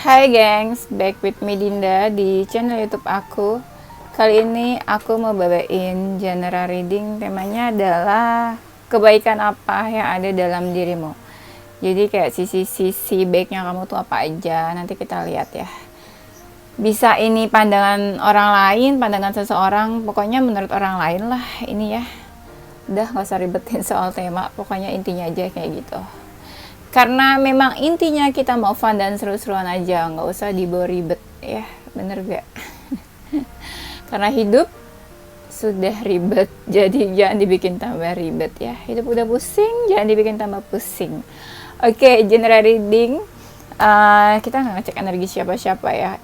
Hai gengs, back with me Dinda di channel YouTube aku. Kali ini aku mau bawain general reading. Temanya adalah kebaikan apa yang ada dalam dirimu. Jadi kayak sisi-sisi baiknya kamu tuh apa aja. Nanti kita lihat ya. Bisa ini pandangan orang lain, pandangan seseorang. Pokoknya menurut orang lain lah ini ya. Udah gak usah ribetin soal tema. Pokoknya intinya aja kayak gitu. Karena memang intinya kita mau fun dan seru-seruan aja, nggak usah dibawa ribet ya, bener gak? Karena hidup sudah ribet, jadi jangan dibikin tambah ribet ya. Hidup udah pusing, jangan dibikin tambah pusing. Oke, general reading, kita nggak ngecek energi siapa-siapa ya.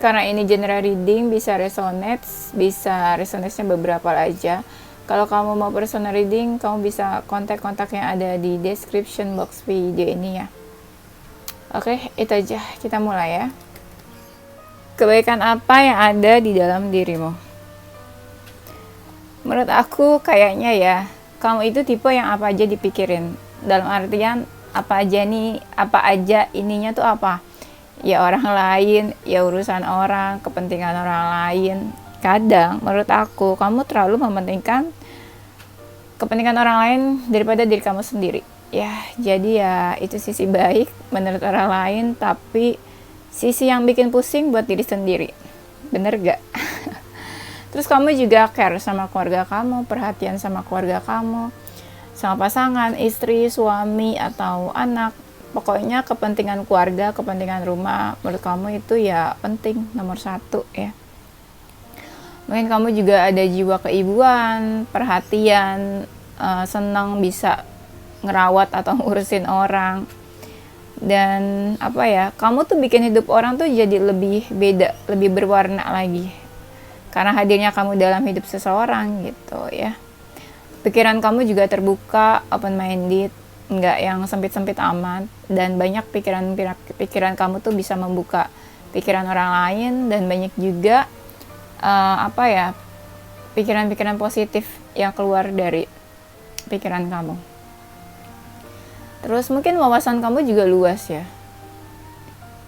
Karena ini general reading, bisa resonate-nya beberapa aja. Kalau kamu mau personal reading, kamu bisa kontak-kontak yang ada di description box video ini ya. Oke, itu aja. Kita mulai ya. Kebaikan apa yang ada di dalam dirimu? Menurut aku kayaknya ya, kamu itu tipe yang apa aja dipikirin. Dalam artian, apa aja ininya tuh apa? Ya orang lain, ya urusan orang, kepentingan orang lain. Kadang menurut aku, kamu terlalu mementingkan kepentingan orang lain daripada diri kamu sendiri ya. Jadi ya itu sisi baik menurut orang lain, tapi sisi yang bikin pusing buat diri sendiri, bener gak? Terus kamu juga care sama keluarga kamu, perhatian sama keluarga kamu, sama pasangan, istri, suami, atau anak. Pokoknya kepentingan keluarga, kepentingan rumah menurut kamu itu ya penting, nomor satu ya. Mungkin kamu juga ada jiwa keibuan, perhatian, senang bisa ngerawat atau ngurusin orang. Dan apa ya, kamu tuh bikin hidup orang tuh jadi lebih beda, lebih berwarna lagi. Karena hadirnya kamu dalam hidup seseorang gitu ya. Pikiran kamu juga terbuka, open minded, nggak yang sempit-sempit amat. Dan banyak pikiran kamu tuh bisa membuka pikiran orang lain, dan banyak juga pikiran-pikiran positif yang keluar dari pikiran kamu. Terus mungkin wawasan kamu juga luas ya.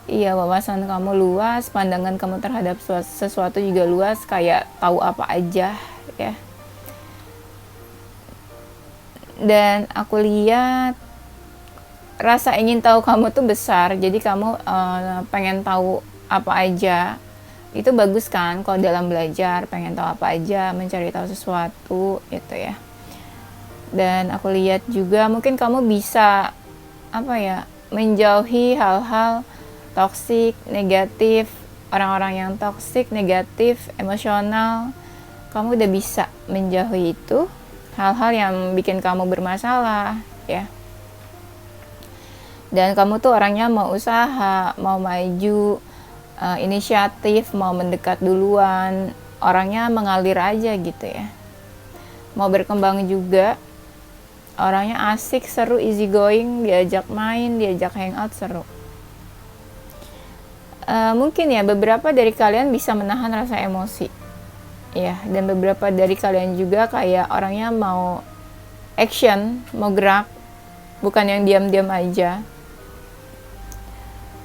Iya, wawasan kamu luas, pandangan kamu terhadap sesuatu juga luas, kayak tahu apa aja ya. Dan aku lihat rasa ingin tahu kamu tuh besar, jadi kamu pengen tahu apa aja. Itu bagus kan kalau dalam belajar, pengen tahu apa aja, mencari tahu sesuatu gitu ya. Dan aku lihat juga mungkin kamu bisa menjauhi hal-hal toksik, negatif, orang-orang yang toksik, negatif, emosional. Kamu udah bisa menjauhi itu, hal-hal yang bikin kamu bermasalah ya. Dan kamu tuh orangnya mau usaha, mau maju, inisiatif, mau mendekat duluan, orangnya mengalir aja gitu ya. Mau berkembang juga, orangnya asik, seru, easy going, diajak main, diajak hangout, seru. Mungkin ya beberapa dari kalian bisa menahan rasa emosi ya, dan beberapa dari kalian juga kayak orangnya mau action, mau gerak, bukan yang diam-diam aja.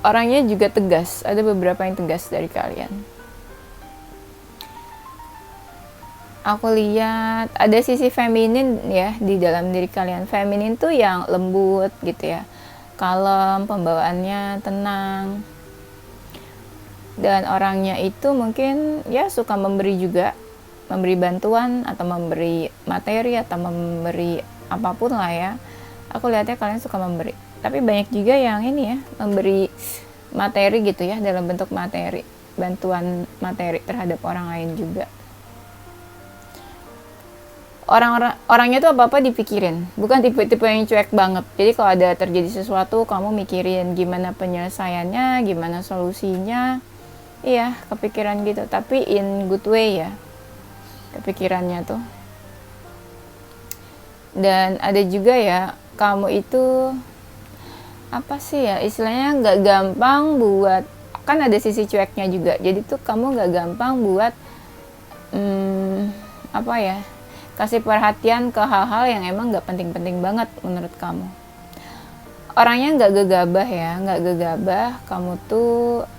Orangnya juga tegas, ada beberapa yang tegas dari kalian. Aku lihat ada sisi feminin ya di dalam diri kalian. Feminin tuh yang lembut gitu ya, kalem, pembawaannya tenang. Dan orangnya itu mungkin ya suka memberi juga, memberi bantuan atau memberi materi atau memberi apapun lah ya. Aku lihatnya kalian suka memberi. Tapi banyak juga yang ini ya, memberi materi gitu ya, dalam bentuk materi, bantuan materi terhadap orang lain juga. Orangnya tuh apa-apa dipikirin, bukan tipe-tipe yang cuek banget. Jadi kalau ada terjadi sesuatu, kamu mikirin gimana penyelesaiannya, gimana solusinya. Iya, kepikiran gitu, tapi in good way ya, kepikirannya tuh. Dan ada juga ya, kamu itu istilahnya nggak gampang buat, kan ada sisi cueknya juga, jadi tuh kamu nggak gampang buat kasih perhatian ke hal-hal yang emang nggak penting-penting banget menurut kamu. orangnya nggak gegabah ya, nggak gegabah. Kamu tuh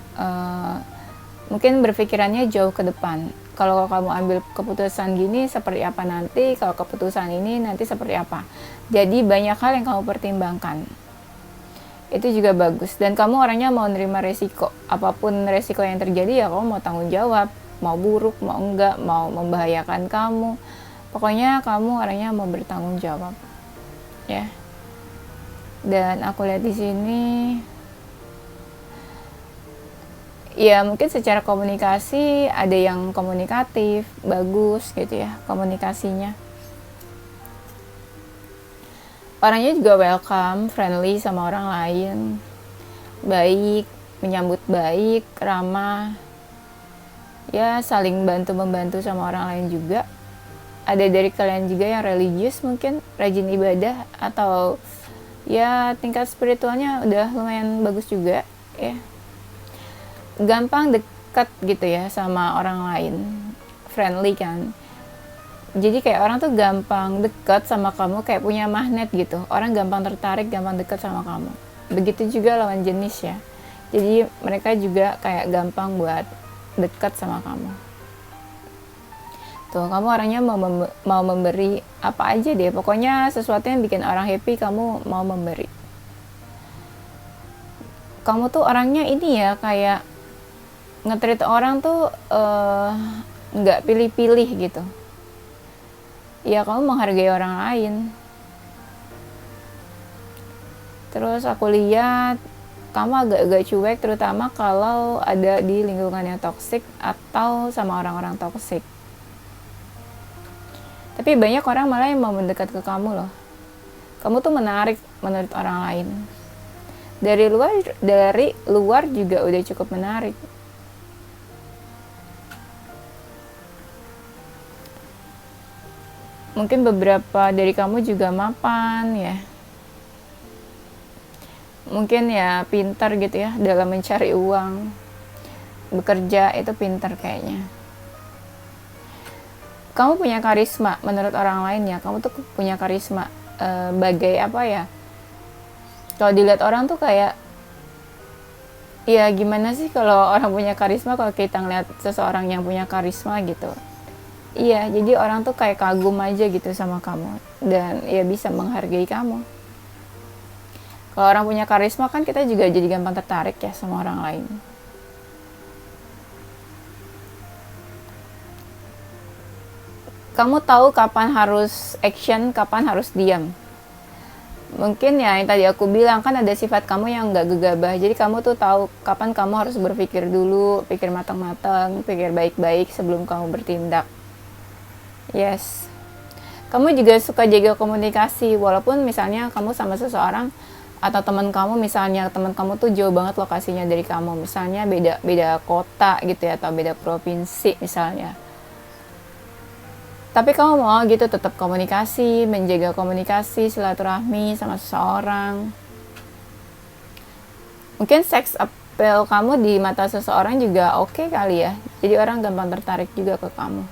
mungkin berpikirannya jauh ke depan. Kalau kamu ambil keputusan gini seperti apa nanti, kalau keputusan ini nanti seperti apa. Jadi banyak hal yang kamu pertimbangkan. Itu juga bagus. Dan kamu orangnya mau nerima resiko. Apapun resiko yang terjadi ya kamu mau tanggung jawab. Mau buruk, mau enggak, mau membahayakan kamu. Pokoknya kamu orangnya mau bertanggung jawab. Ya. Dan aku lihat di sini ya mungkin secara komunikasi ada yang komunikatif, bagus gitu ya komunikasinya. Orangnya juga welcome, friendly sama orang lain, baik, menyambut baik, ramah, ya saling bantu-membantu sama orang lain juga. Ada dari kalian juga yang religius mungkin, rajin ibadah, atau ya tingkat spiritualnya udah lumayan bagus juga ya. Gampang dekat gitu ya sama orang lain, friendly kan. Jadi kayak orang tuh gampang dekat sama kamu, kayak punya magnet gitu. Orang gampang tertarik, gampang dekat sama kamu. Begitu juga lawan jenis ya. Jadi mereka juga kayak gampang buat dekat sama kamu. Tuh, kamu orangnya mau memberi apa aja deh. Pokoknya sesuatu yang bikin orang happy, kamu mau memberi. Kamu tuh orangnya ini ya, kayak nge-treat orang tuh nggak pilih-pilih gitu. Ya kamu menghargai orang lain. Terus aku lihat kamu agak-agak cuek, terutama kalau ada di lingkungan yang toksik atau sama orang-orang toksik. Tapi banyak orang malah yang mau mendekat ke kamu loh. Kamu tuh menarik menurut orang lain. Dari luar juga udah cukup menarik. Mungkin beberapa dari kamu juga mapan ya. Mungkin ya pintar gitu ya dalam mencari uang. Bekerja itu pintar kayaknya. Kamu punya karisma menurut orang lain ya. Kamu tuh punya karisma bagai apa ya. Kalau dilihat orang tuh kayak ya gimana sih kalau orang punya karisma, kalau kita ngeliat seseorang yang punya karisma gitu. Iya, jadi orang tuh kayak kagum aja gitu sama kamu. Dan ya bisa menghargai kamu. Kalau orang punya karisma kan kita juga jadi gampang tertarik ya sama orang lain. Kamu tahu kapan harus action, kapan harus diam. Mungkin ya yang tadi aku bilang kan ada sifat kamu yang gak gegabah. Jadi kamu tuh tahu kapan kamu harus berpikir dulu, pikir matang-matang, pikir baik-baik sebelum kamu bertindak. Yes. Kamu juga suka jaga komunikasi, walaupun misalnya kamu sama seseorang atau teman kamu, misalnya teman kamu tuh jauh banget lokasinya dari kamu, misalnya beda kota gitu ya, atau beda provinsi misalnya. Tapi kamu mau gitu tetap komunikasi, menjaga komunikasi, silaturahmi sama seseorang. Mungkin sex appeal kamu di mata seseorang juga oke kali ya. Jadi orang gampang tertarik juga ke kamu.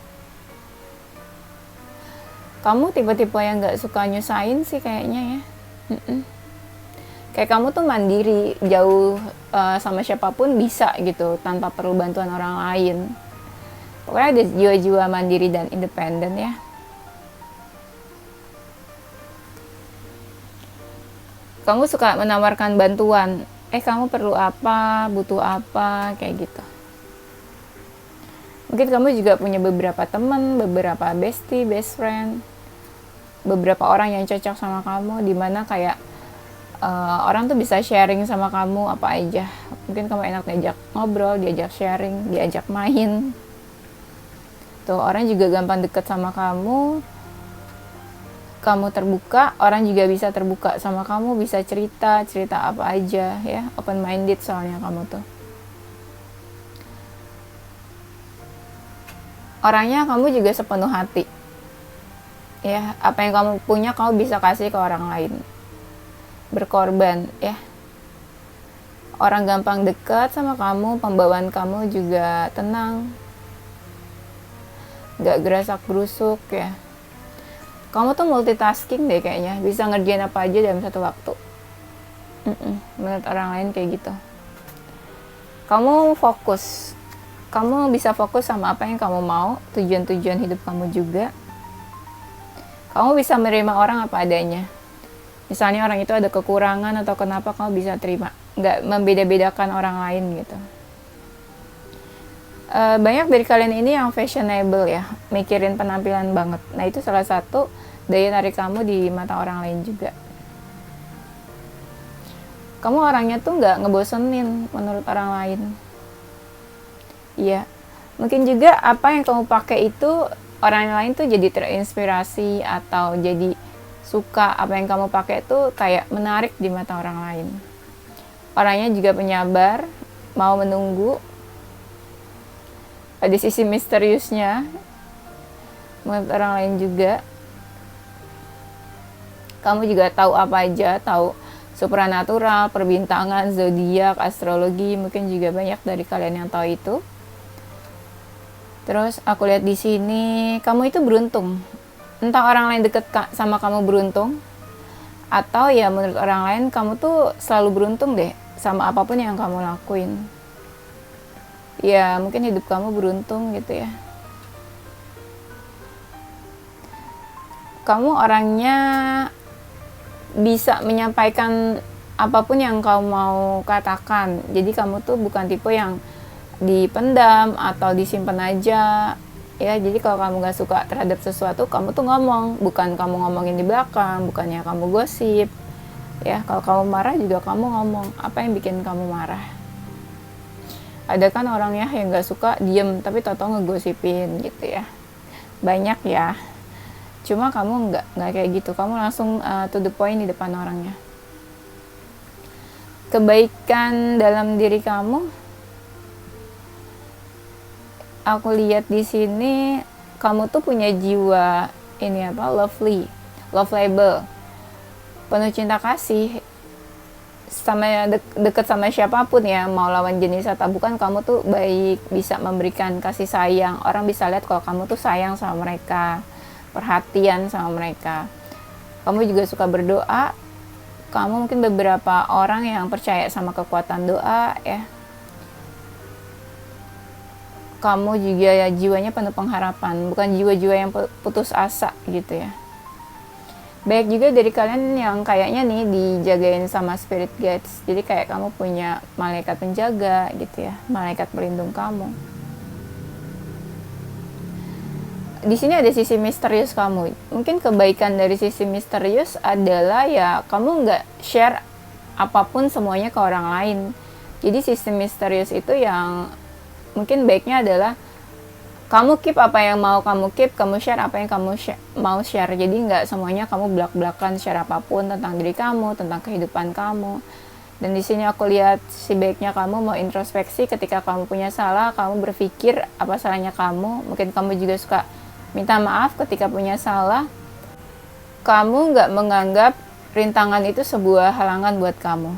Kamu tipe-tipe yang gak suka nyusahin sih kayaknya ya. Kayak kamu tuh mandiri, jauh sama siapapun bisa gitu, tanpa perlu bantuan orang lain. Pokoknya ada jiwa-jiwa mandiri dan independen ya. Kamu suka menawarkan bantuan. Kamu perlu apa, butuh apa, kayak gitu. Mungkin kamu juga punya beberapa teman, beberapa bestie, best friend. Beberapa orang yang cocok sama kamu, dimana kayak orang tuh bisa sharing sama kamu apa aja. Mungkin kamu enak diajak ngobrol, diajak sharing, diajak main. Tuh, orang juga gampang deket sama kamu. Kamu terbuka, orang juga bisa terbuka sama kamu, bisa cerita apa aja ya. Open minded soalnya kamu tuh. Orangnya kamu juga sepenuh hati. Ya, apa yang kamu punya kamu bisa kasih ke orang lain. Berkorban ya. Orang gampang dekat sama kamu, pembawaan kamu juga tenang. Gak gerasak gerusuk ya. Kamu tuh multitasking deh kayaknya, bisa ngerjain apa aja dalam satu waktu. Menurut orang lain kayak gitu. Kamu fokus. Kamu bisa fokus sama apa yang kamu mau, tujuan-tujuan hidup kamu juga. Kamu bisa menerima orang apa adanya. Misalnya orang itu ada kekurangan atau kenapa, kamu bisa terima. Nggak membeda-bedakan orang lain gitu. Banyak dari kalian ini yang fashionable ya, mikirin penampilan banget. Nah itu salah satu daya tarik kamu di mata orang lain juga. Kamu orangnya tuh nggak ngebosenin menurut orang lain. Iya, mungkin juga apa yang kamu pakai itu orang lain tuh jadi terinspirasi atau jadi suka apa yang kamu pakai tuh kayak menarik di mata orang lain. Orangnya juga penyabar, mau menunggu. Ada sisi misteriusnya menurut orang lain juga. Kamu juga tahu apa aja, tahu supranatural, perbintangan, zodiak, astrologi, mungkin juga banyak dari kalian yang tahu itu. Terus aku lihat di sini, kamu itu beruntung. Entah orang lain deket sama kamu beruntung, atau ya menurut orang lain kamu tuh selalu beruntung deh sama apapun yang kamu lakuin. Ya mungkin hidup kamu beruntung gitu ya. Kamu orangnya bisa menyampaikan apapun yang kamu mau katakan. Jadi kamu tuh bukan tipe yang dipendam atau disimpan aja ya. Jadi kalau kamu gak suka terhadap sesuatu, kamu tuh ngomong, bukan kamu ngomongin di belakang, bukannya kamu gosip ya. Kalau kamu marah juga kamu ngomong apa yang bikin kamu marah. Ada kan orangnya yang gak suka diem tapi tau-tau ngegosipin gitu ya, banyak ya. Cuma kamu nggak kayak gitu, kamu langsung to the point di depan orangnya. Kebaikan dalam diri kamu, aku lihat di sini kamu tuh punya jiwa ini apa, lovable, penuh cinta kasih sama deket sama siapapun ya, mau lawan jenis atau bukan, kamu tuh baik, bisa memberikan kasih sayang. Orang bisa lihat kalau kamu tuh sayang sama mereka, perhatian sama mereka. Kamu juga suka berdoa. Kamu mungkin beberapa orang yang percaya sama kekuatan doa ya. Kamu juga ya jiwanya penuh pengharapan, bukan jiwa-jiwa yang putus asa gitu ya. Banyak juga dari kalian yang kayaknya nih dijagain sama spirit guides. Jadi kayak kamu punya malaikat penjaga gitu ya, malaikat pelindung kamu. Di sini ada sisi misterius kamu. Mungkin kebaikan dari sisi misterius adalah ya kamu nggak share apapun semuanya ke orang lain. Jadi sisi misterius itu yang mungkin baiknya adalah kamu keep apa yang mau kamu keep, kamu share apa yang kamu mau share. Jadi nggak semuanya kamu belak-belakan share apapun tentang diri kamu, tentang kehidupan kamu. Dan di sini aku lihat si baiknya kamu mau introspeksi ketika kamu punya salah, kamu berpikir apa salahnya kamu. Mungkin kamu juga suka minta maaf ketika punya salah. Kamu nggak menganggap rintangan itu sebuah halangan buat kamu.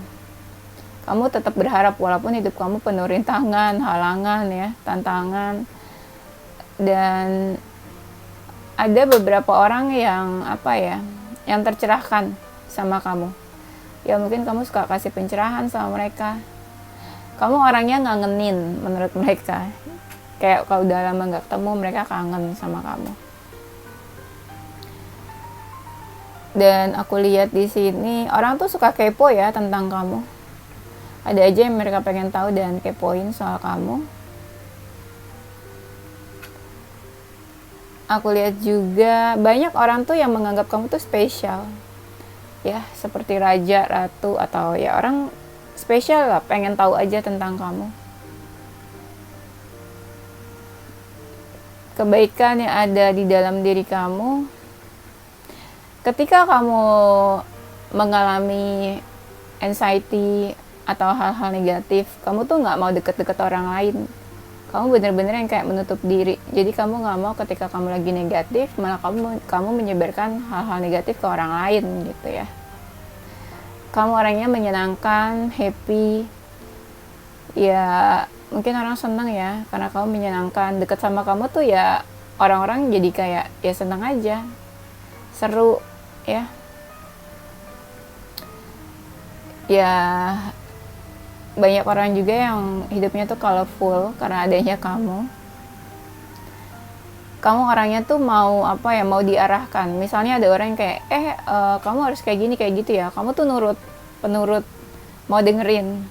Kamu tetap berharap walaupun hidup kamu penuh rintangan, halangan ya, tantangan. Dan ada beberapa orang yang yang tercerahkan sama kamu. Ya mungkin kamu suka kasih pencerahan sama mereka. Kamu orangnya ngangenin menurut mereka. Kayak kalau udah lama nggak ketemu, mereka kangen sama kamu. Dan aku lihat di sini orang tuh suka kepo ya tentang kamu. Ada aja yang mereka pengen tahu dan kepoin soal kamu. Aku lihat juga banyak orang tuh yang menganggap kamu tuh spesial. Ya, seperti raja, ratu, atau ya orang spesial lah, pengen tahu aja tentang kamu. Kebaikan yang ada di dalam diri kamu. Ketika kamu mengalami anxiety atau hal-hal negatif, kamu tuh nggak mau deket-deket orang lain. Kamu bener-bener yang kayak menutup diri. Jadi kamu nggak mau ketika kamu lagi negatif, malah kamu menyebarkan hal-hal negatif ke orang lain gitu ya. Kamu orangnya menyenangkan, happy. Ya mungkin orang senang ya, karena kamu menyenangkan. Deket sama kamu tuh ya orang-orang jadi kayak ya senang aja, seru ya. Ya, banyak orang juga yang hidupnya tuh colorful karena adanya kamu. Kamu orangnya tuh mau apa ya, mau diarahkan. Misalnya ada orang yang kayak kamu harus kayak gini kayak gitu ya, kamu tuh penurut, mau dengerin,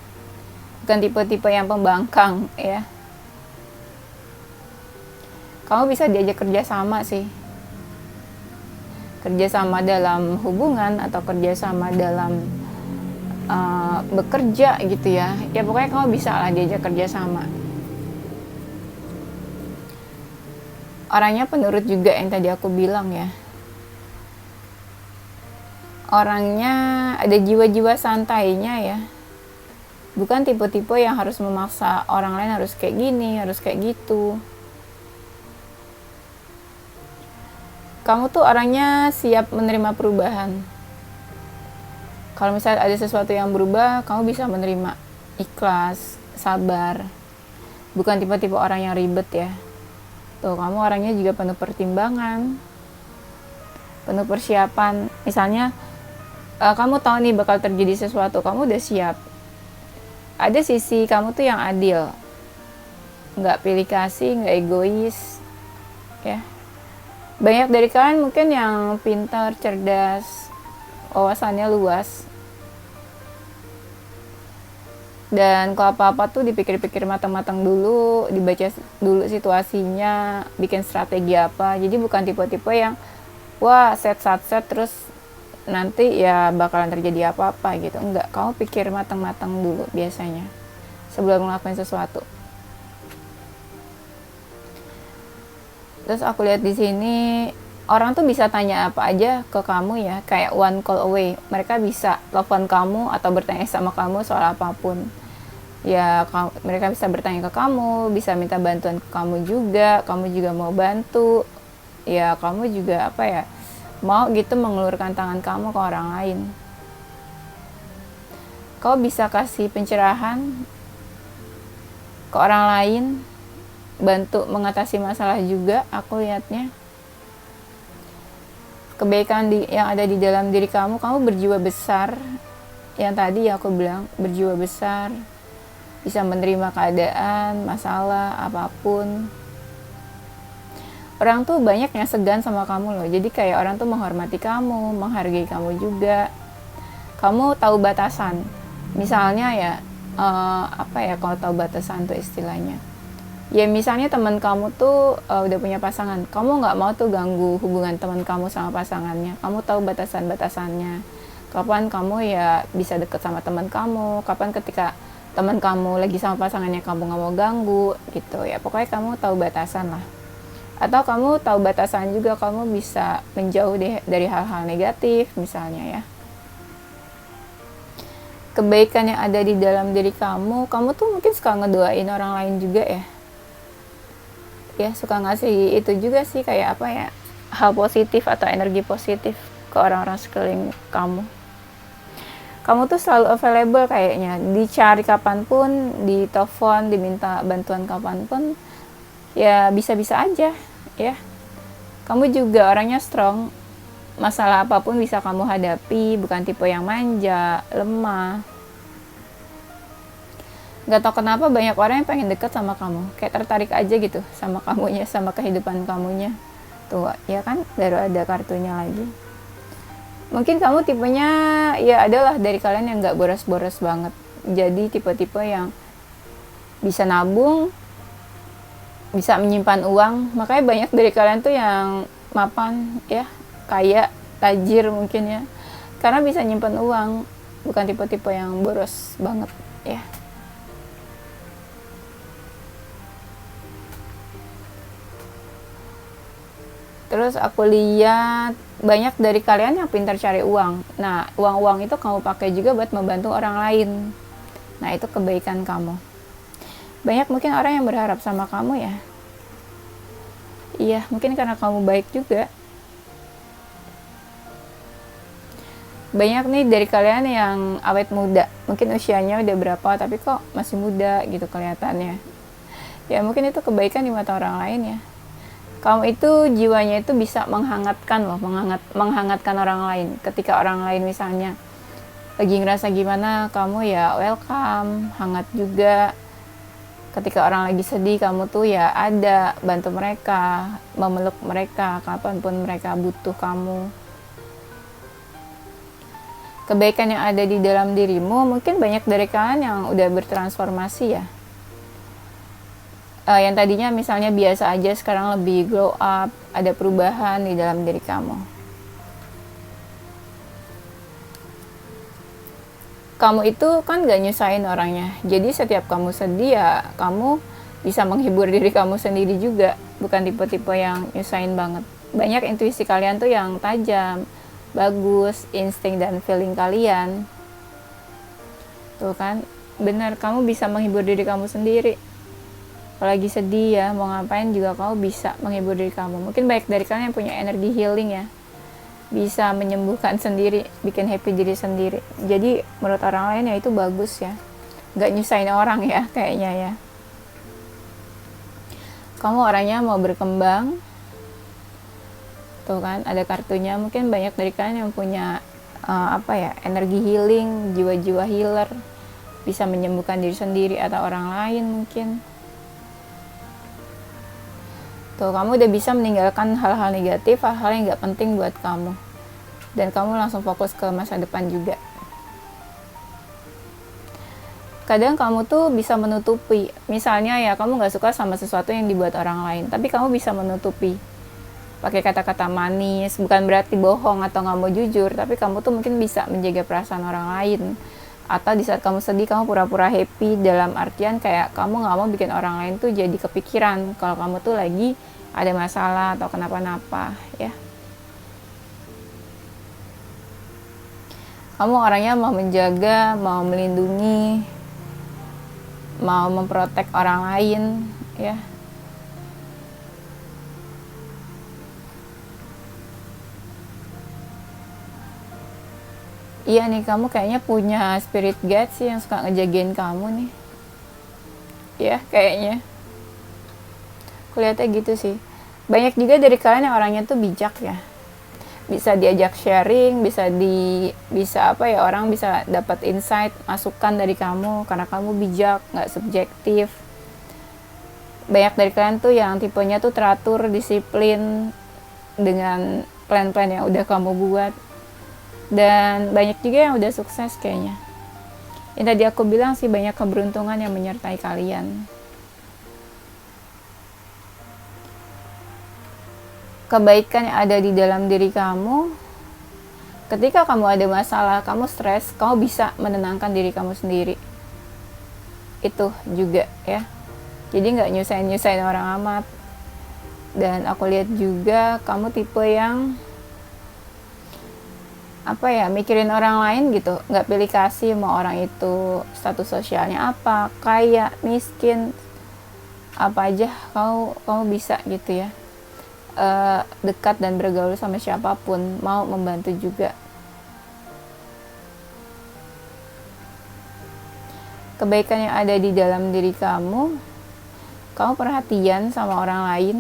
bukan tipe-tipe yang pembangkang ya. Kamu bisa diajak kerja sama sih, kerjasama dalam hubungan atau kerjasama dalam bekerja gitu ya. Ya pokoknya kamu bisa lah diajak kerjasama. Orangnya penurut juga yang tadi aku bilang ya. Orangnya ada jiwa-jiwa santainya ya. Bukan tipe-tipe yang harus memaksa orang lain harus kayak gini, harus kayak gitu. Kamu tuh orangnya siap menerima perubahan. Kalau misalnya ada sesuatu yang berubah, kamu bisa menerima, ikhlas, sabar. Bukan tipe-tipe orang yang ribet ya. Tuh, kamu orangnya juga penuh pertimbangan, penuh persiapan. Misalnya, kamu tahu nih bakal terjadi sesuatu, kamu udah siap. Ada sisi kamu tuh yang adil, nggak pilih kasih, nggak egois, ya. Banyak dari kalian mungkin yang pintar, cerdas, wawasannya luas. Dan kalau apa-apa tuh dipikir-pikir matang-matang dulu, dibaca dulu situasinya, bikin strategi apa. Jadi bukan tipe-tipe yang wah set terus nanti ya bakalan terjadi apa-apa gitu. Enggak, kamu pikir matang-matang dulu biasanya sebelum ngelakuin sesuatu. Terus aku lihat di sini orang tuh bisa tanya apa aja ke kamu ya, kayak one call away. Mereka bisa telepon kamu atau bertanya sama kamu soal apapun. Ya, mereka bisa bertanya ke kamu, bisa minta bantuan ke kamu juga mau bantu. Ya, kamu juga apa ya, mau gitu mengulurkan tangan kamu ke orang lain. Kau bisa kasih pencerahan ke orang lain, bantu mengatasi masalah juga, aku lihatnya. Kebaikan yang ada di dalam diri kamu berjiwa besar. Yang tadi aku bilang, berjiwa besar, bisa menerima keadaan, masalah, apapun. Orang tuh banyak yang segan sama kamu loh. Jadi kayak orang tuh menghormati kamu, menghargai kamu juga. Kamu tahu batasan. Misalnya ya, apa ya kalau tahu batasan tuh istilahnya. Ya misalnya teman kamu tuh udah punya pasangan, kamu nggak mau tuh ganggu hubungan teman kamu sama pasangannya. Kamu tahu batasan-batasannya. Kapan kamu ya bisa deket sama teman kamu, kapan ketika teman kamu lagi sama pasangannya kamu nggak mau ganggu gitu ya. Pokoknya kamu tahu batasan lah. Atau kamu tahu batasan juga, kamu bisa menjauh dari hal-hal negatif misalnya ya. Kebaikan yang ada di dalam diri kamu tuh mungkin suka ngedoain orang lain juga ya. Ya suka ngasih itu juga sih, kayak apa ya, hal positif atau energi positif ke orang-orang sekeliling kamu. Kamu tuh selalu available kayaknya, dicari kapanpun, ditelepon, diminta bantuan kapanpun, ya bisa-bisa aja ya. Kamu juga orangnya strong, masalah apapun bisa kamu hadapi, bukan tipe yang manja, lemah. Gak tau kenapa banyak orang yang pengen deket sama kamu, kayak tertarik aja gitu sama kamunya, sama kehidupan kamunya. Tuh ya kan, baru ada kartunya lagi. Mungkin kamu tipenya ya adalah dari kalian yang gak boros-boros banget. Jadi tipe-tipe yang bisa nabung, bisa menyimpan uang. Makanya banyak dari kalian tuh yang mapan ya, kaya, tajir mungkin ya, karena bisa nyimpan uang, bukan tipe-tipe yang boros banget ya. Terus aku lihat banyak dari kalian yang pintar cari uang. Nah, uang-uang itu kamu pakai juga buat membantu orang lain. Nah, itu kebaikan kamu. Banyak mungkin orang yang berharap sama kamu ya. Iya, mungkin karena kamu baik juga. Banyak nih dari kalian yang awet muda. Mungkin usianya udah berapa, tapi kok masih muda gitu kelihatannya. Ya, mungkin itu kebaikan di mata orang lain ya. Kamu itu jiwanya itu bisa menghangatkan loh, menghangatkan orang lain. Ketika orang lain misalnya lagi ngerasa gimana, kamu ya welcome, hangat juga. Ketika orang lagi sedih, kamu tuh ya ada, bantu mereka, memeluk mereka kapanpun mereka butuh kamu. Kebaikan yang ada di dalam dirimu, mungkin banyak dari kalian yang udah bertransformasi ya. Yang tadinya misalnya biasa aja, sekarang lebih glow up, ada perubahan di dalam diri kamu. Kamu itu kan gak nyusahin orangnya, jadi setiap kamu sedih ya kamu bisa menghibur diri kamu sendiri juga, bukan tipe-tipe yang nyusahin banget. Banyak intuisi kalian tuh yang tajam, bagus, insting dan feeling kalian tuh kan, benar, kamu bisa menghibur diri kamu sendiri. Apalagi sedih ya, mau ngapain juga kamu bisa menghibur diri kamu. Mungkin banyak dari kalian yang punya energi healing ya, bisa menyembuhkan sendiri, bikin happy diri sendiri. Jadi menurut orang lain ya itu bagus ya, gak nyusahin orang ya kayaknya ya. Kamu orangnya mau berkembang tuh kan, ada kartunya. Mungkin banyak dari kalian yang punya energi healing, jiwa-jiwa healer, bisa menyembuhkan diri sendiri atau orang lain mungkin. Tuh, kamu udah bisa meninggalkan hal-hal negatif, hal-hal yang gak penting buat kamu. Dan kamu langsung fokus ke masa depan juga. Kadang kamu tuh bisa menutupi. Misalnya ya, kamu gak suka sama sesuatu yang dibuat orang lain, tapi kamu bisa menutupi. Pakai kata-kata manis, bukan berarti bohong atau gak mau jujur, tapi kamu tuh mungkin bisa menjaga perasaan orang lain. Atau di saat kamu sedih, kamu pura-pura happy, dalam artian kayak kamu gak mau bikin orang lain tuh jadi kepikiran kalau kamu tuh lagi ada masalah atau kenapa-napa ya. Kamu orangnya mau menjaga, mau melindungi, mau memprotek orang lain ya. Iya nih, kamu kayaknya punya spirit guide sih yang suka ngejagain kamu nih. Ya, kayaknya. Kulihatnya gitu sih. Banyak juga dari kalian yang orangnya tuh bijak ya. Bisa diajak sharing, orang bisa dapat insight, masukan dari kamu karena kamu bijak, nggak subjektif. Banyak dari kalian tuh yang tipenya tuh teratur, disiplin dengan plan-plan yang udah kamu buat. Dan banyak juga yang udah sukses kayaknya. Yang tadi aku bilang sih, banyak keberuntungan yang menyertai kalian. Kebaikan yang ada di dalam diri kamu, ketika kamu ada masalah, kamu stres, kamu bisa menenangkan diri kamu sendiri. Itu juga ya. Jadi gak nyusahin orang amat. Dan aku lihat juga kamu tipe yang mikirin orang lain gitu, nggak pilih kasih mau orang itu status sosialnya apa, kaya, miskin, apa aja kamu bisa gitu ya, dekat dan bergaul sama siapapun, mau membantu juga. Kebaikan yang ada di dalam diri kamu perhatian sama orang lain,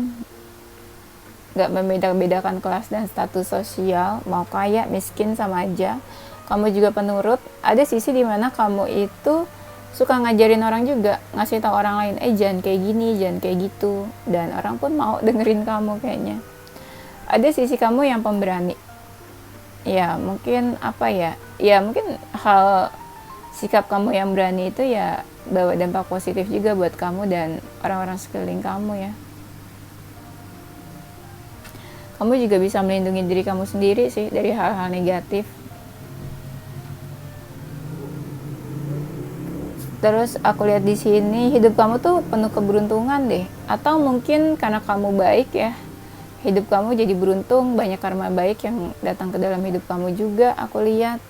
gak membeda-bedakan kelas dan status sosial, mau kaya, miskin sama aja. Kamu juga penurut. Ada sisi dimana kamu itu suka ngajarin orang juga, ngasih tahu orang lain, jangan kayak gini, jangan kayak gitu, dan orang pun mau dengerin kamu kayaknya. Ada sisi kamu yang pemberani. Ya mungkin mungkin hal sikap kamu yang berani itu ya bawa dampak positif juga buat kamu dan orang-orang sekeliling kamu ya. Kamu juga bisa melindungi diri kamu sendiri sih dari hal-hal negatif. Terus aku lihat di sini hidup kamu tuh penuh keberuntungan deh. Atau mungkin karena kamu baik ya, hidup kamu jadi beruntung, banyak karma baik yang datang ke dalam hidup kamu juga. Aku lihat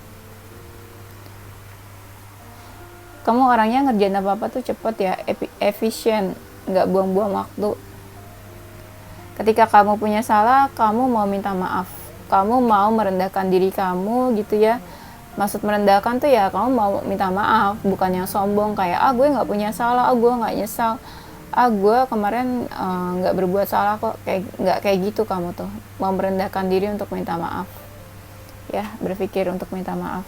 kamu orangnya ngerjain apa-apa tuh cepet ya, efisien, nggak buang-buang waktu. Ketika kamu punya salah, kamu mau minta maaf, kamu mau merendahkan diri kamu gitu ya. Maksud merendahkan tuh ya kamu mau minta maaf, bukan yang sombong kayak gue nggak punya salah, gue nggak nyesal, gue kemarin nggak berbuat salah kok, nggak kayak gitu. Kamu tuh mau merendahkan diri untuk minta maaf ya, berpikir untuk minta maaf.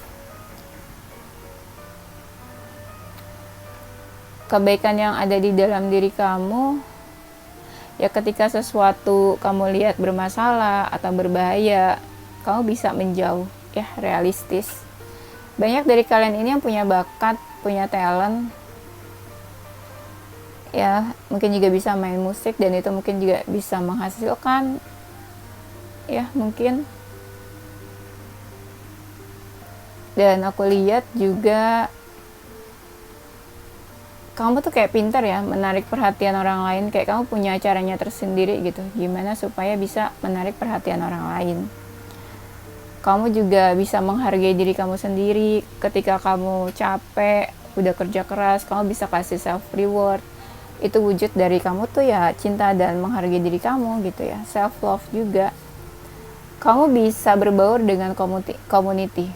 kebaikan yang ada di dalam diri kamu, ya ketika sesuatu kamu lihat bermasalah atau berbahaya, kamu bisa menjauh, ya, realistis. Banyak dari kalian ini yang punya bakat, punya talent, ya, mungkin juga bisa main musik, dan itu mungkin juga bisa menghasilkan, ya, mungkin. Dan aku lihat juga kamu tuh kayak pintar ya menarik perhatian orang lain, kayak kamu punya caranya tersendiri gitu, gimana supaya bisa menarik perhatian orang lain. Kamu juga bisa menghargai diri kamu sendiri. Ketika kamu capek, udah kerja keras, kamu bisa kasih self reward. Itu wujud dari kamu tuh ya cinta dan menghargai diri kamu gitu ya, self love juga. Kamu bisa berbaur dengan community.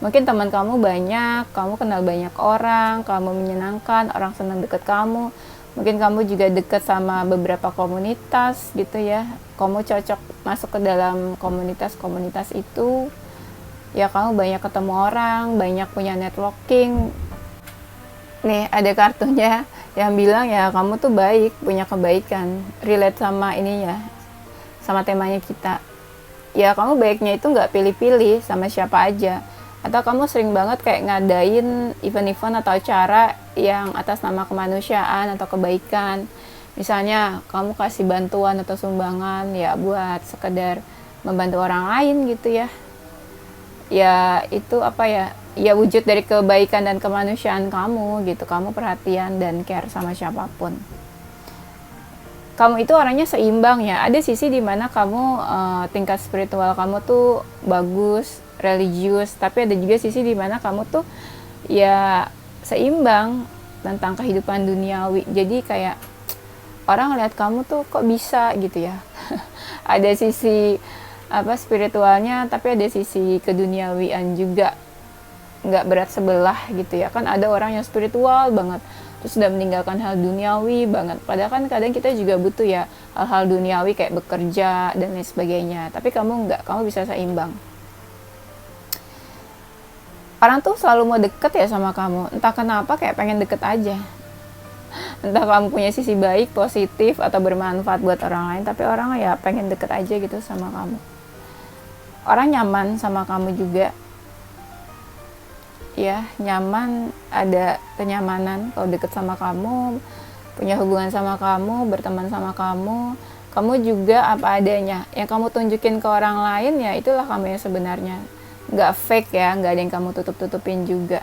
Mungkin teman kamu banyak, kamu kenal banyak orang, kamu menyenangkan, orang senang deket kamu. Mungkin kamu juga deket sama beberapa komunitas gitu ya. Kamu cocok masuk ke dalam komunitas-komunitas itu. Ya, kamu banyak ketemu orang, banyak punya networking. Nih, ada kartunya yang bilang ya kamu tuh baik, punya kebaikan. Relate sama ini ya, sama temanya kita. Ya, kamu baiknya itu nggak pilih-pilih sama siapa aja. Atau kamu sering banget kayak ngadain event-event atau acara yang atas nama kemanusiaan atau kebaikan. Misalnya kamu kasih bantuan atau sumbangan ya buat sekedar membantu orang lain gitu ya. Ya itu apa ya, ya wujud dari kebaikan dan kemanusiaan kamu gitu. Kamu perhatian dan care sama siapapun. Kamu itu orangnya seimbang ya. Ada sisi dimana kamu tingkat spiritual kamu tuh bagus, religius, tapi ada juga sisi dimana kamu tuh ya seimbang tentang kehidupan duniawi. Jadi kayak orang lihat kamu tuh kok bisa gitu ya. Ada sisi apa spiritualnya, tapi ada sisi keduniawian juga, nggak berat sebelah gitu ya. Kan ada orang yang spiritual banget terus udah meninggalkan hal duniawi banget, padahal kan kadang kita juga butuh ya hal-hal duniawi kayak bekerja dan lain sebagainya. Tapi kamu nggak, kamu bisa seimbang. Orang tuh selalu mau deket ya sama kamu, entah kenapa kayak pengen deket aja. Entah kamu punya sisi baik, positif, atau bermanfaat buat orang lain, tapi orang ya pengen deket aja gitu sama kamu. Orang nyaman sama kamu juga. Ya, nyaman, ada kenyamanan kalau deket sama kamu, punya hubungan sama kamu, berteman sama kamu. Kamu juga apa adanya. Yang kamu tunjukin ke orang lain ya itulah kamu yang sebenarnya. Nggak fake ya, nggak ada yang kamu tutup-tutupin juga.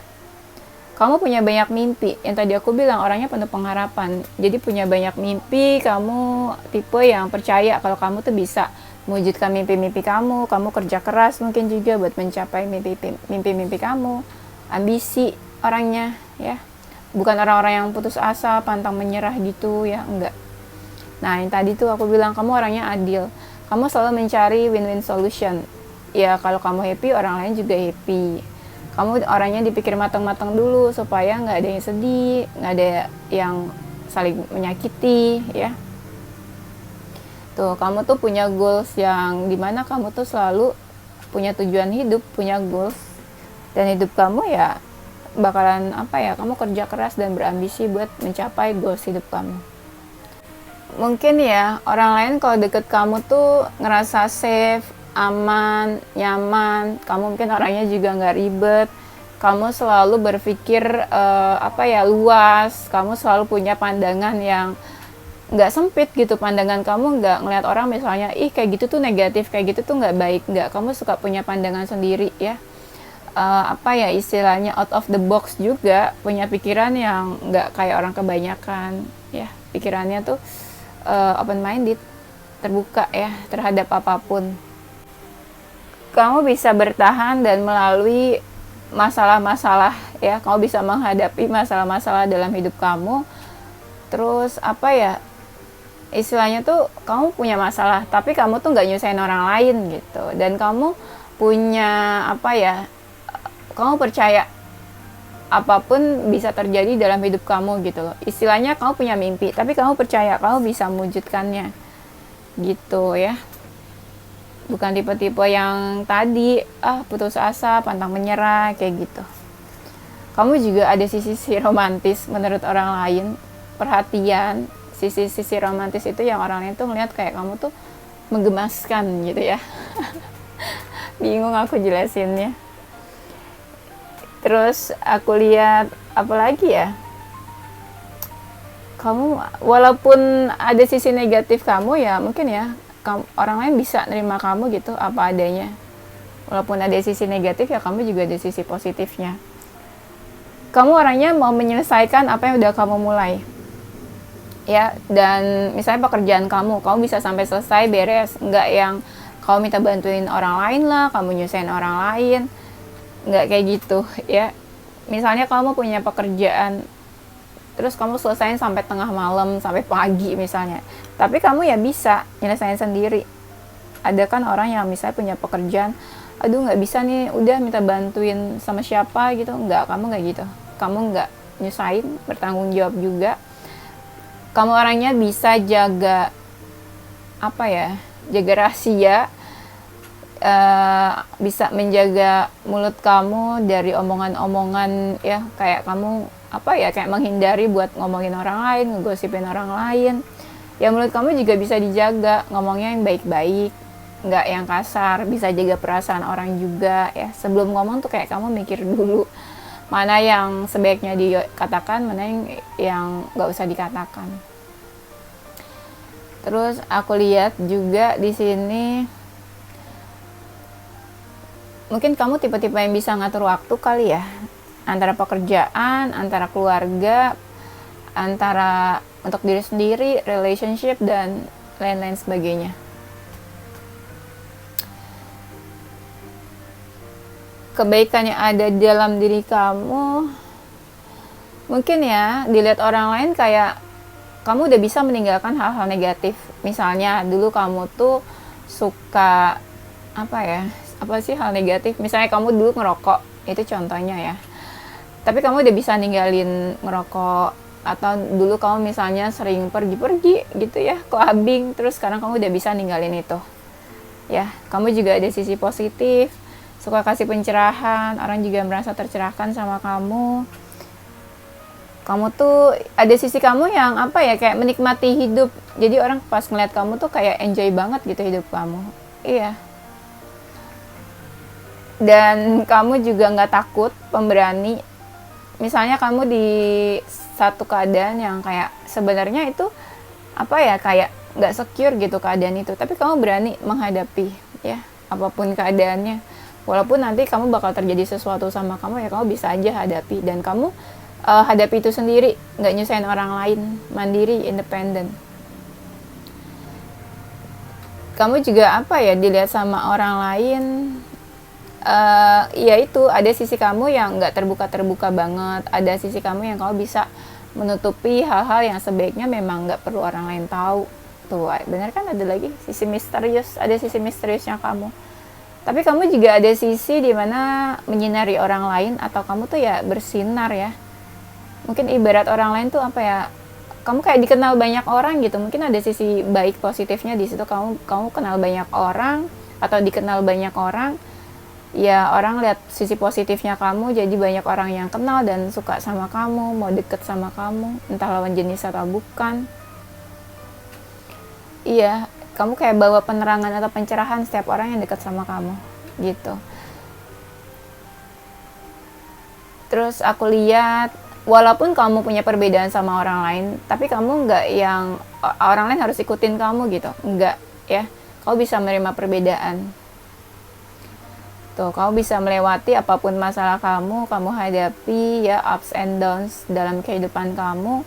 Kamu punya banyak mimpi. Yang tadi aku bilang orangnya penuh pengharapan. Jadi punya banyak mimpi, kamu tipe yang percaya kalau kamu tuh bisa mewujudkan mimpi-mimpi kamu. Kamu kerja keras mungkin juga buat mencapai mimpi-mimpi kamu. Ambisi orangnya ya. Bukan orang-orang yang putus asa, pantang menyerah gitu ya, enggak. Nah, yang tadi tuh aku bilang kamu orangnya adil. Kamu selalu mencari win-win solution. Ya, kalau kamu happy, orang lain juga happy. Kamu orangnya dipikir matang-matang dulu supaya nggak ada yang sedih, nggak ada yang saling menyakiti, ya. Tuh, kamu tuh punya goals yang dimana kamu tuh selalu punya tujuan hidup, punya goals. Dan hidup kamu ya bakalan apa ya, kamu kerja keras dan berambisi buat mencapai goals hidup kamu. Mungkin ya, orang lain kalau deket kamu tuh ngerasa safe, aman, nyaman. Kamu mungkin orangnya juga nggak ribet. Kamu selalu berpikir luas. Kamu selalu punya pandangan yang nggak sempit gitu. Pandangan kamu nggak ngeliat orang misalnya, ih kayak gitu tuh negatif, kayak gitu tuh nggak baik. Nggak, kamu suka punya pandangan sendiri ya. Istilahnya out of the box juga, punya pikiran yang nggak kayak orang kebanyakan ya. Pikirannya tuh open minded, terbuka ya terhadap apapun. Kamu bisa bertahan dan melalui masalah-masalah ya. Kamu bisa menghadapi masalah-masalah dalam hidup kamu. Terus istilahnya tuh kamu punya masalah, tapi kamu tuh nggak nyusahin orang lain gitu. Dan kamu punya kamu percaya apapun bisa terjadi dalam hidup kamu gitu loh. Istilahnya kamu punya mimpi, tapi kamu percaya kamu bisa mewujudkannya gitu ya. Bukan tipe-tipe yang tadi putus asa, pantang menyerah kayak gitu. kamu juga ada sisi-sisi romantis menurut orang lain, perhatian. Sisi-sisi romantis itu yang orang lain tuh ngeliat kayak kamu tuh menggemaskan gitu ya. Bingung aku jelasinnya. Terus aku lihat apa lagi ya, kamu walaupun ada sisi negatif kamu ya, mungkin ya orang lain bisa nerima kamu gitu apa adanya. Walaupun ada sisi negatif ya kamu juga ada sisi positifnya. Kamu orangnya mau menyelesaikan apa yang udah kamu mulai ya, dan misalnya pekerjaan kamu bisa sampai selesai beres, nggak yang kamu minta bantuin orang lain lah, kamu nyusahin orang lain, nggak kayak gitu ya. Misalnya kamu punya pekerjaan terus kamu selesain sampai tengah malam, sampai pagi misalnya, tapi kamu ya bisa nyelesain sendiri. Ada kan orang yang misalnya punya pekerjaan, aduh nggak bisa nih, udah minta bantuin sama siapa gitu. Nggak, kamu nggak gitu, kamu nggak nyusahin, bertanggung jawab juga. Kamu orangnya bisa jaga apa ya, jaga rahasia, bisa menjaga mulut kamu dari omongan-omongan ya, kayak kamu apa ya, kayak menghindari buat ngomongin orang lain, ngegosipin orang lain ya. Mulut kamu juga bisa dijaga, ngomongnya yang baik-baik, nggak yang kasar, bisa jaga perasaan orang juga ya. Sebelum ngomong tuh kayak kamu mikir dulu mana yang sebaiknya dikatakan, mana yang nggak usah dikatakan. Terus aku lihat juga di sini, mungkin kamu tipe-tipe yang bisa ngatur waktu kali ya, antara pekerjaan, antara keluarga, antara untuk diri sendiri, relationship, dan lain-lain sebagainya. Kebaikan yang ada di dalam diri kamu mungkin ya dilihat orang lain kayak kamu udah bisa meninggalkan hal-hal negatif. Misalnya dulu kamu tuh suka apa sih hal negatif, misalnya kamu dulu ngerokok, itu contohnya ya, tapi kamu udah bisa ninggalin ngerokok. Atau dulu kamu misalnya sering pergi-pergi gitu ya, clubbing, terus sekarang kamu udah bisa ninggalin itu ya. Kamu juga ada sisi positif, suka kasih pencerahan, orang juga merasa tercerahkan sama kamu. Kamu tuh ada sisi kamu yang apa ya, kayak menikmati hidup, jadi orang pas ngeliat kamu tuh kayak enjoy banget gitu hidup kamu. Iya. Dan kamu juga nggak takut, pemberani. Misalnya kamu di satu keadaan yang kayak sebenarnya itu apa ya, kayak nggak secure gitu keadaan itu, tapi kamu berani menghadapi ya apapun keadaannya. Walaupun nanti kamu bakal terjadi sesuatu sama kamu ya, kamu bisa aja hadapi, dan kamu hadapi itu sendiri, nggak nyusahin orang lain, mandiri, independen. Kamu juga apa ya, dilihat sama orang lain, ya itu ada sisi kamu yang nggak terbuka banget, ada sisi kamu yang kamu bisa menutupi hal-hal yang sebaiknya memang nggak perlu orang lain tahu. Tuh benar kan, ada lagi sisi misterius, ada sisi misteriusnya kamu. Tapi kamu juga ada sisi dimana menyinari orang lain, atau kamu tuh ya bersinar ya. Mungkin ibarat orang lain tuh apa ya, kamu kayak dikenal banyak orang gitu. Mungkin ada sisi baik positifnya di situ, kamu kenal banyak orang atau dikenal banyak orang. Ya orang lihat sisi positifnya kamu, jadi banyak orang yang kenal dan suka sama kamu, mau deket sama kamu, entah lawan jenis atau bukan. Iya, kamu kayak bawa penerangan atau pencerahan setiap orang yang dekat sama kamu gitu. Terus aku lihat, walaupun kamu punya perbedaan sama orang lain, tapi kamu nggak yang orang lain harus ikutin kamu gitu, nggak ya. Kamu bisa menerima perbedaan. Tuh, kamu bisa melewati apapun masalah kamu hadapi ya, ups and downs dalam kehidupan kamu.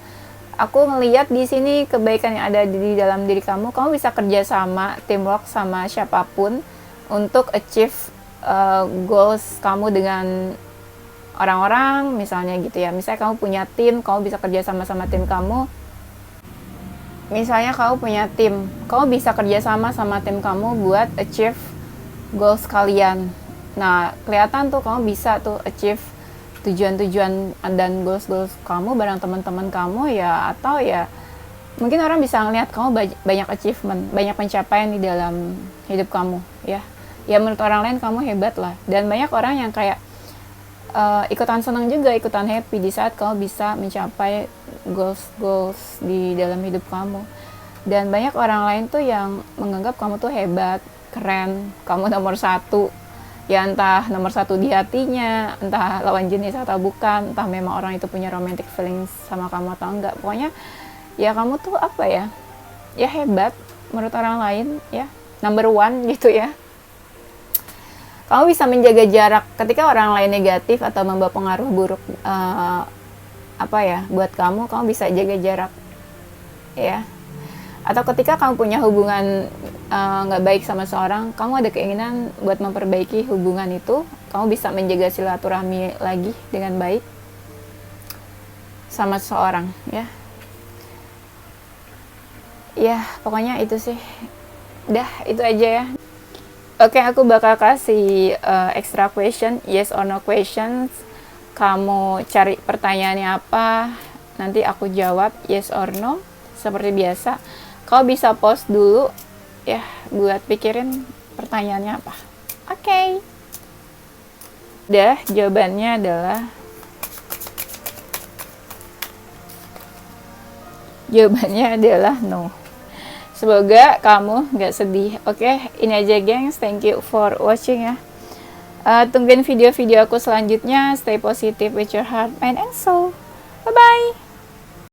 Aku ngelihat di sini kebaikan yang ada di dalam diri kamu. Kamu bisa kerja sama, teamwork sama siapapun untuk achieve goals kamu dengan orang-orang misalnya gitu ya. Misalnya kamu punya tim, kamu bisa kerja sama tim kamu. Misalnya kamu punya tim, kamu bisa kerja sama tim kamu buat achieve goals kalian. Nah, kelihatan tuh kamu bisa tuh achieve tujuan-tujuan dan goals kamu bareng teman-teman kamu ya. Atau ya mungkin orang bisa ngelihat kamu banyak achievement, banyak pencapaian di dalam hidup kamu ya. Ya menurut orang lain kamu hebat lah. Dan banyak orang yang kayak ikutan senang juga, ikutan happy di saat kamu bisa mencapai goals di dalam hidup kamu. Dan banyak orang lain tuh yang menganggap kamu tuh hebat, keren, kamu nomor satu. Ya entah nomor satu di hatinya, entah lawan jenis atau bukan, entah memang orang itu punya romantic feelings sama kamu atau enggak. Pokoknya ya kamu tuh apa ya, ya hebat menurut orang lain ya, number one gitu ya. Kamu bisa menjaga jarak ketika orang lain negatif atau membawa pengaruh buruk buat kamu bisa jaga jarak ya. Atau ketika kamu punya hubungan nggak baik sama seorang, kamu ada keinginan buat memperbaiki hubungan itu, kamu bisa menjaga silaturahmi lagi dengan baik sama seseorang ya. Ya pokoknya itu sih, dah itu aja ya. Oke, aku bakal kasih extra question, yes or no questions. Kamu cari pertanyaannya apa, nanti aku jawab yes or no. Seperti biasa, kau bisa pause dulu ya buat pikirin pertanyaannya apa. Oke. Dah, jawabannya adalah no. Semoga kamu gak sedih. Oke, ini aja gengs. Thank you for watching ya. Tungguin video-video aku selanjutnya. Stay positive with your heart, mind, and soul.